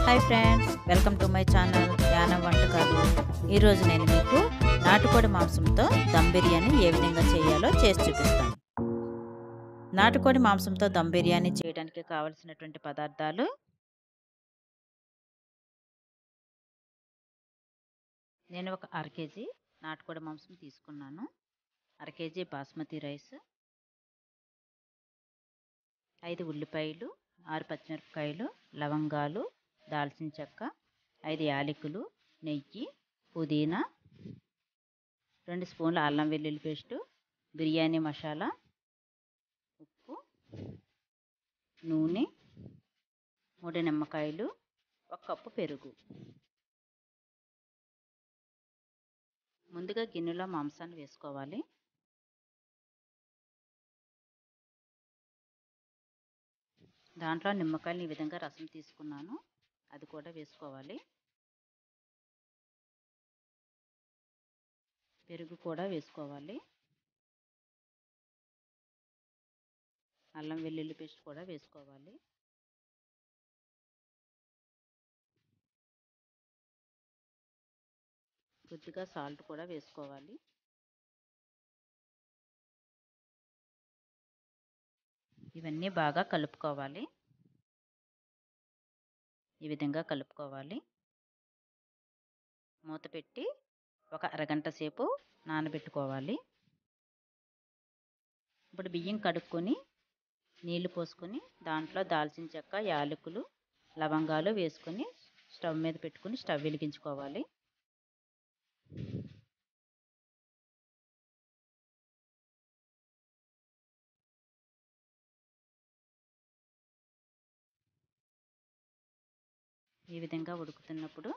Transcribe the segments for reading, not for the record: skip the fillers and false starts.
Hi friends, welcome to my channel Yanam వంటకాలు. ఈరోజు నేను మీకు నాటుకోడి మాంసంతో దమ్ బిర్యానీ ఏ విధంగా చేయాలో చేసి చూపిస్తాను. నాటుకోడి మాంసంతో దమ్ బిర్యానీ చేయడానికి కావలసినటువంటి పదార్థాలు: నేను ఒక అర కేజీ నాటుకోడి మాంసం తీసుకున్నాను, అర కేజీ బాస్మతి రైస్, 5 ఉల్లిపాయలు, 6 పచ్చిమిరపకాయలు, లవంగాలు, దాల్చిన చెక్క, 5 యాలకులు, నెయ్యి, పుదీనా, 2 స్పూన్ల అల్లం వెల్లుల్లి పేస్టు, బిర్యానీ మసాలా, ఉప్పు, నూనె, 3 నిమ్మకాయలు, 1 కప్పు పెరుగు. ముందుగా గిన్నెలో మాంసాన్ని వేసుకోవాలి. దాంట్లో నిమ్మకాయలు ఈ విధంగా రసం తీసుకున్నాను, అది కూడా వేసుకోవాలి. పెరుగు కూడా వేసుకోవాలి. అల్లం వెల్లుల్లి పేస్ట్ కూడా వేసుకోవాలి. కొద్దిగా సాల్ట్ కూడా వేసుకోవాలి. ఇవన్నీ బాగా కలుపుకోవాలి. ఈ విధంగా కలుపుకోవాలి. మూత పెట్టి ఒక అరగంట సేపు నానబెట్టుకోవాలి. ఇప్పుడు బియ్యం కడుక్కొని నీళ్లు పోసుకొని దాంట్లో దాల్చిన చెక్క, యాలకులు, లవంగాలు వేసుకొని స్టవ్ మీద పెట్టుకొని స్టవ్ వెలిగించుకోవాలి. ఈ విధంగా ఉడుకుతున్నప్పుడు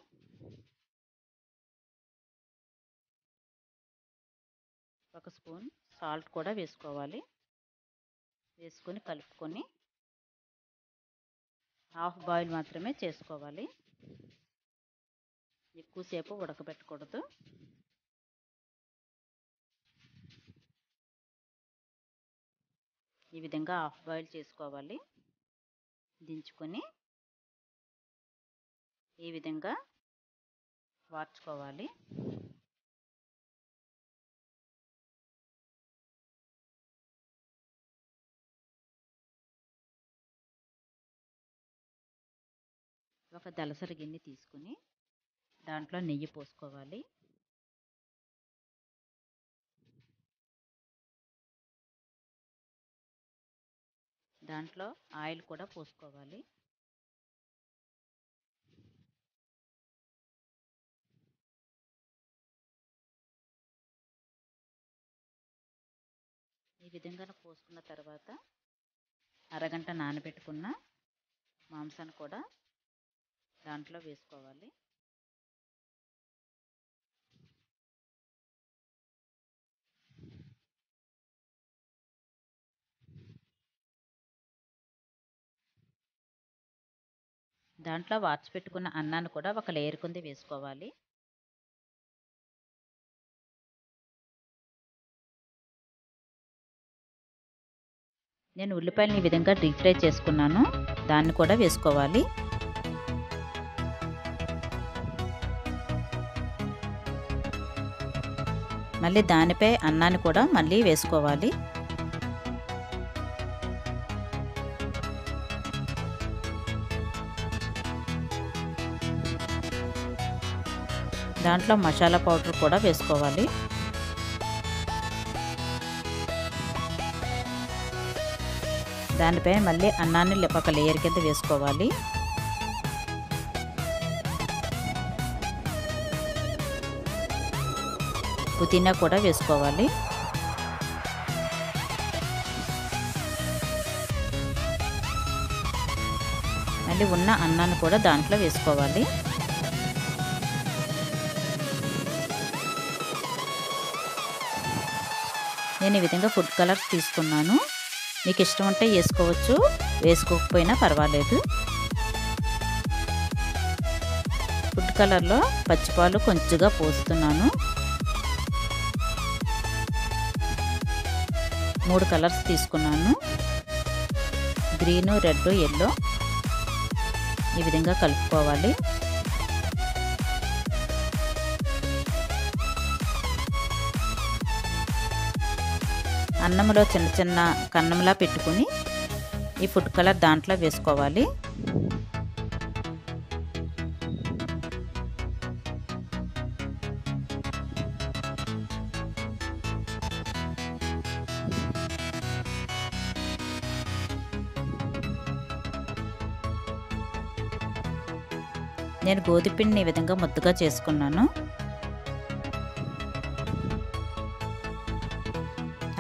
ఒక స్పూన్ సాల్ట్ కూడా వేసుకోవాలి. వేసుకొని కలుపుకొని హాఫ్ బాయిల్ మాత్రమే చేసుకోవాలి. ఎక్కువసేపు ఉడకబెట్టకూడదు. ఈ విధంగా హాఫ్ బాయిల్ చేసుకోవాలి. దించుకొని ఈ విధంగా వార్చుకోవాలి. ఒక దలసరి గిన్నె తీసుకుని దాంట్లో నెయ్యి పోసుకోవాలి. దాంట్లో ఆయిల్ కూడా పోసుకోవాలి. ఈ విధంగా పోసుకున్న తర్వాత అరగంట నానబెట్టుకున్న మాంసాన్ని కూడా దాంట్లో వేసుకోవాలి. దాంట్లో వార్చి పెట్టుకున్న అన్నాన్ని కూడా ఒక లేయర్ కింద వేసుకోవాలి. నేను ఉల్లిపాయలను ఈ విధంగా డీప్ ఫ్రై చేసుకున్నాను, దాన్ని కూడా వేసుకోవాలి. మళ్ళీ దానిపై అన్నాన్ని కూడా మళ్ళీ వేసుకోవాలి. దాంట్లో మసాలా పౌడర్ కూడా వేసుకోవాలి. దానిపై మళ్ళీ అన్నాన్ని ఒక లేయర్ కింద వేసుకోవాలి. పుదీనా కూడా వేసుకోవాలి. మళ్ళీ ఉన్న అన్నాన్ని కూడా దాంట్లో వేసుకోవాలి. నేను ఈ విధంగా ఫుడ్ కలర్స్ తీసుకున్నాను. మీకు ఇష్టం ఉంటే వేసుకోవచ్చు, వేసుకోకపోయినా పర్వాలేదు. ఫుడ్ కలర్లో పచ్చిపాలు కొంచెంగా పోస్తున్నాను. 3 కలర్స్ తీసుకున్నాను: గ్రీను, రెడ్, ఎల్లో. ఈ విధంగా కలుపుకోవాలి. అన్నంలో చిన్న చిన్న కన్నంలా పెట్టుకుని ఈ ఫుడ్ కలర్ దాంట్లో వేసుకోవాలి. నేను గోధుమ పిండిని ఈ విధంగా ముద్దగా చేసుకున్నాను.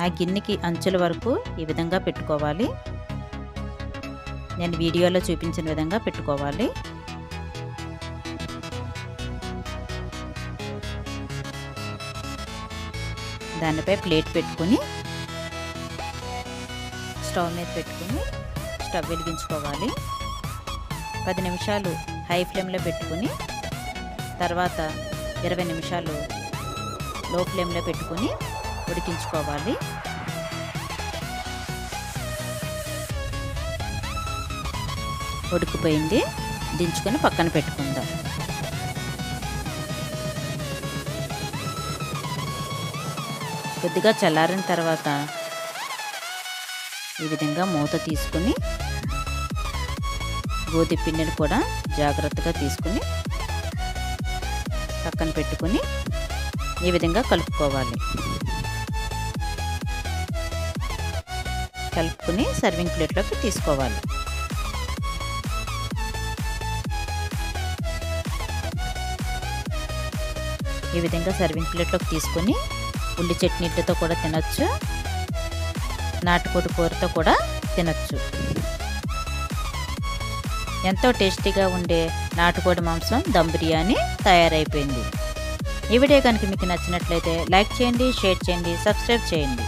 ఆ గిన్నెకి అంచుల వరకు ఈ విధంగా పెట్టుకోవాలి. నేను వీడియోలో చూపించిన విధంగా పెట్టుకోవాలి. దానిపై ప్లేట్ పెట్టుకుని స్టవ్ మీద పెట్టుకుని స్టవ్ వెలిగించుకోవాలి. 10 నిమిషాలు హై ఫ్లేమ్లో పెట్టుకుని తర్వాత 20 నిమిషాలు లో ఫ్లేమ్లో పెట్టుకుని ఉడికించుకోవాలి. ఉడికిపోయింది, దించుకొని పక్కన పెట్టుకుందాం. కొద్దిగా చల్లారిన తర్వాత ఈ విధంగా మూత తీసుకుని గోధుమ పిండిని కూడా జాగ్రత్తగా తీసుకుని పక్కన పెట్టుకుని ఈ విధంగా కలుపుకోవాలి. కలుపుకుని సర్వింగ్ ప్లేట్లోకి తీసుకోవాలి. ఈ విధంగా సర్వింగ్ ప్లేట్లోకి తీసుకొని ఉల్లి చట్నీతో కూడా తినచ్చు, నాటుకోడి కూరతో కూడా తినచ్చు. ఎంతో టేస్టీగా ఉండే నాటుకోడి మాంసం దమ్ బిర్యానీ తయారైపోయింది. ఈ వీడియో కనుక మీకు నచ్చినట్లయితే లైక్ చేయండి, షేర్ చేయండి, సబ్స్క్రైబ్ చేయండి.